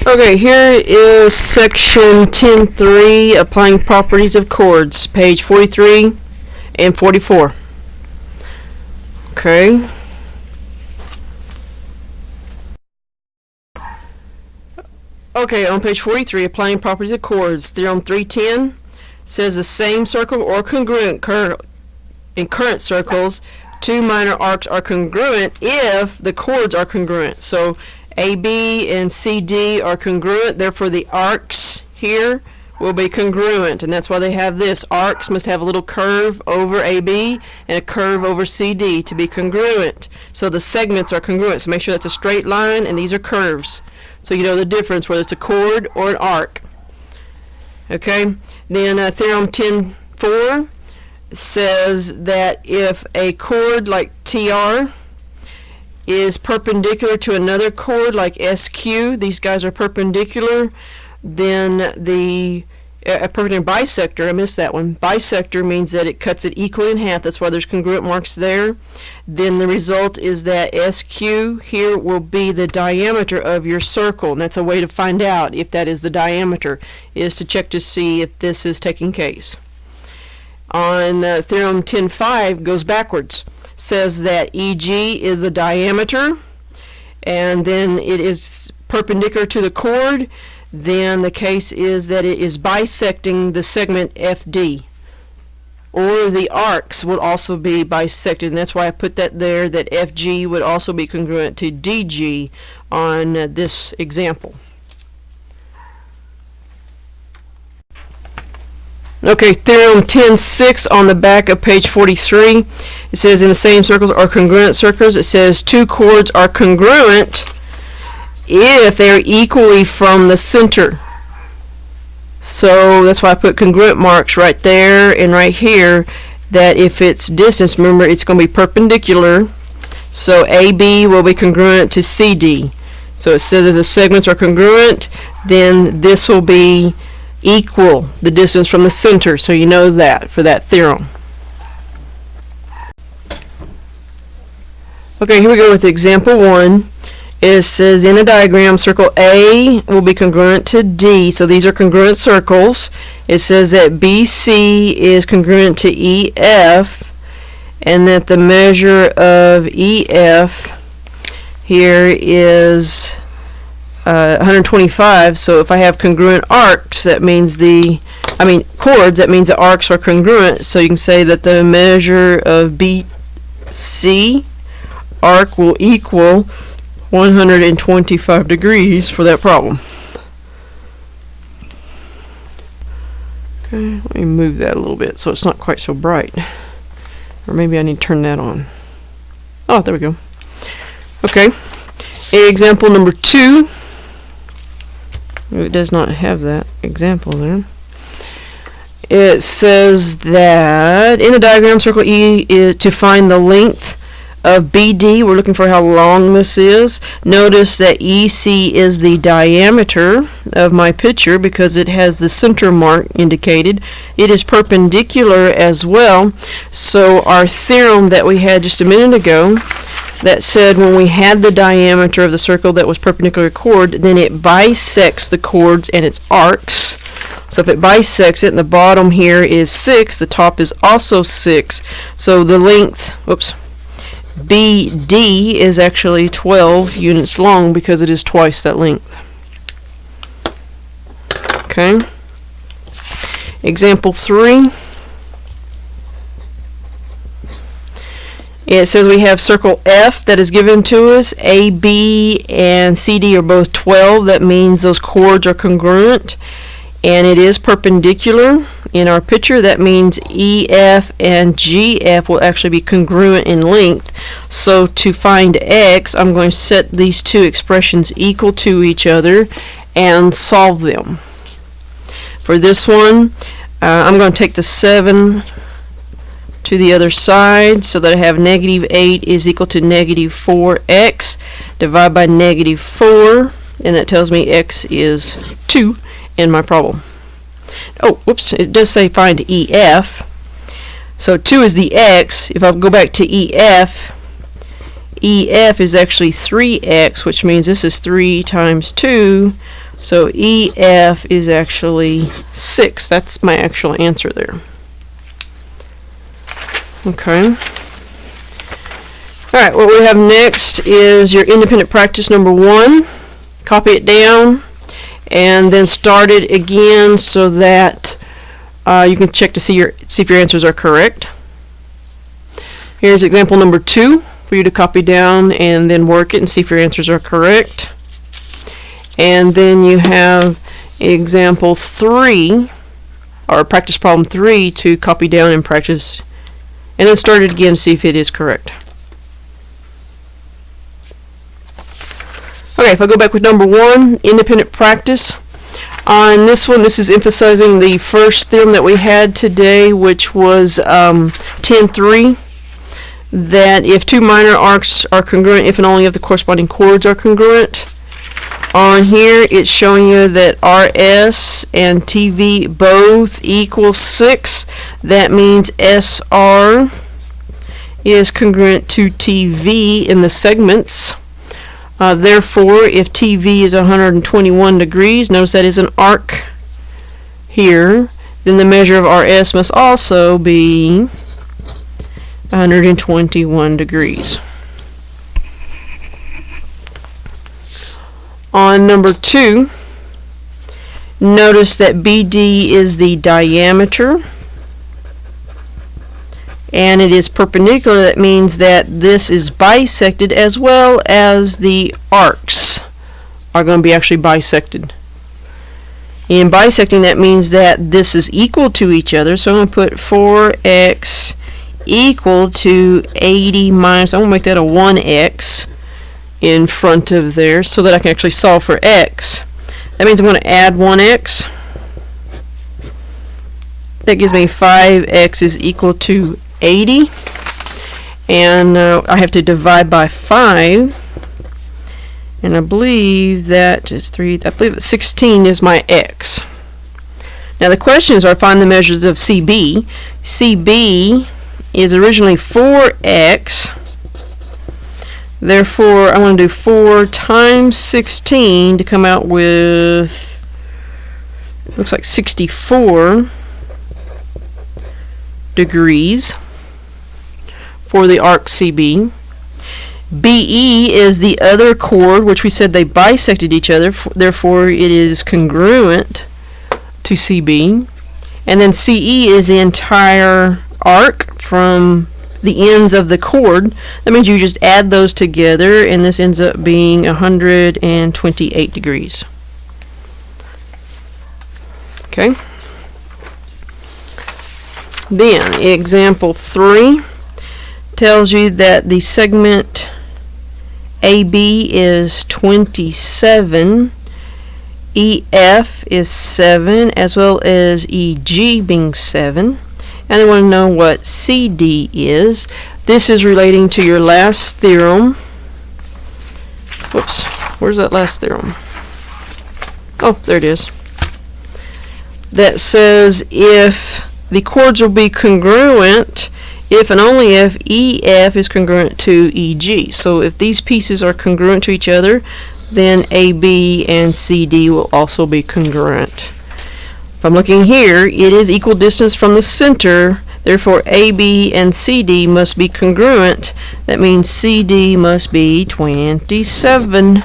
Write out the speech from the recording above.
Okay, here is section 10.3, applying properties of chords, page 43 and 44. Okay. Okay, on page 43, applying properties of chords, theorem 310 says the same circle or congruent in current circles, two minor arcs are congruent if the chords are congruent. So AB and CD are congruent, therefore the arcs here will be congruent, and that's why they have this. Arcs must have a little curve over AB and a curve over CD to be congruent. So the segments are congruent, so make sure that's a straight line and these are curves. So you know the difference whether it's a chord or an arc. Okay, then theorem 10.4 says that if a chord like TR is perpendicular to another chord like SQ, these guys are perpendicular, then the perpendicular bisector, I missed that one, bisector means that it cuts it equally in half, that's why there's congruent marks there. Then the result is that SQ here will be the diameter of your circle, and that's a way to find out if that is the diameter, is to check to see if this is taking case. On theorem 10.5 goes backwards, says that EG is the diameter, and then it is perpendicular to the chord. Then the case is that it is bisecting the segment FD, or the arcs would also be bisected, and that's why I put that there, that FG would also be congruent to DG on this example. Okay, theorem 10.6 on the back of page 43. It says in the same circles or congruent circles, it says two chords are congruent if they are equally from the center. So that's why I put congruent marks right there and right here, that if it's distance, remember it's going to be perpendicular. So AB will be congruent to CD. So it says if the segments are congruent, then this will be equal the distance from the center, so you know that for that theorem. Okay, here we go with example 1. It says in a diagram, circle A will be congruent to D, so these are congruent circles. It says that BC is congruent to EF, and that the measure of EF here is 125. So if I have congruent arcs, that means chords, that means the arcs are congruent. So you can say that the measure of BC arc will equal 125 degrees for that problem. Okay, let me move that a little bit so it's not quite so bright. Or maybe I need to turn that on. Oh, there we go. Okay, example number 2. It does not have that example there. It says that in the diagram, circle E is to find the length of BD. We're looking for how long this is. Notice that EC is the diameter of my picture because it has the center mark indicated. It is perpendicular as well. So our theorem that we had just a minute ago that said when we had the diameter of the circle that was perpendicular to chord, then it bisects the chords and its arcs. So if it bisects it, and the bottom here is 6, the top is also 6. So the length, BD is actually 12 units long because it is twice that length. Okay. Example 3. It says we have circle F that is given to us. A, B, and CD are both 12. That means those chords are congruent. And it is perpendicular in our picture. That means EF and GF will actually be congruent in length. So to find X, I'm going to set these two expressions equal to each other and solve them. For this one, I'm going to take the 7 to the other side so that I have negative 8 is equal to negative 4x. Divide by negative 4, and that tells me x is 2 in my problem. Oh, whoops, it does say find EF. So 2 is the x. If I go back to EF, EF is actually 3x, which means this is 3 times 2. So EF is actually 6. That's my actual answer there. Okay. Alright, what we have next is your independent practice number 1. Copy it down and then start it again so that you can check to see if your answers are correct. Here's example number 2 for you to copy down and then work it and see if your answers are correct. And then you have example 3, or practice problem 3, to copy down and practice, and then start it again to see if it is correct. Okay, if I go back with number 1, independent practice. On this one, this is emphasizing the first theorem that we had today, which was 10.3, that if two minor arcs are congruent, if and only if the corresponding chords are congruent. On here, it's showing you that RS and TV both equal 6. That means SR is congruent to TV in the segments. Therefore, if TV is 121 degrees, notice that is an arc here, then the measure of RS must also be 121 degrees. On number 2, notice that BD is the diameter and it is perpendicular. That means that this is bisected as well as the arcs are going to be actually bisected. In bisecting, that means that this is equal to each other, so I'm going to put 4x equal to 80 minus, I'm going to make that a 1x in front of there so that I can actually solve for x. That means I'm going to add 1x. That gives me 5x is equal to 80, and I have to divide by 5, and I believe that is 3, I believe that 16 is my x. Now the questions are find the measures of CB. CB is originally 4x, therefore I want to do 4 times 16 to come out with, looks like 64 degrees for the arc CB. BE is the other chord, which we said they bisected each other, therefore it is congruent to CB. And then CE is the entire arc from the ends of the chord. That means you just add those together, and this ends up being 128 degrees. Okay. Then, example 3 tells you that the segment AB is 27, EF is 7, as well as EG being 7. And they want to know what CD is. This is relating to your last theorem. Whoops, where's that last theorem? Oh, there it is. That says if the chords will be congruent if and only if EF is congruent to EG. So if these pieces are congruent to each other, then AB and CD will also be congruent. If I'm looking here, it is equal distance from the center, therefore AB and CD must be congruent. That means CD must be 27.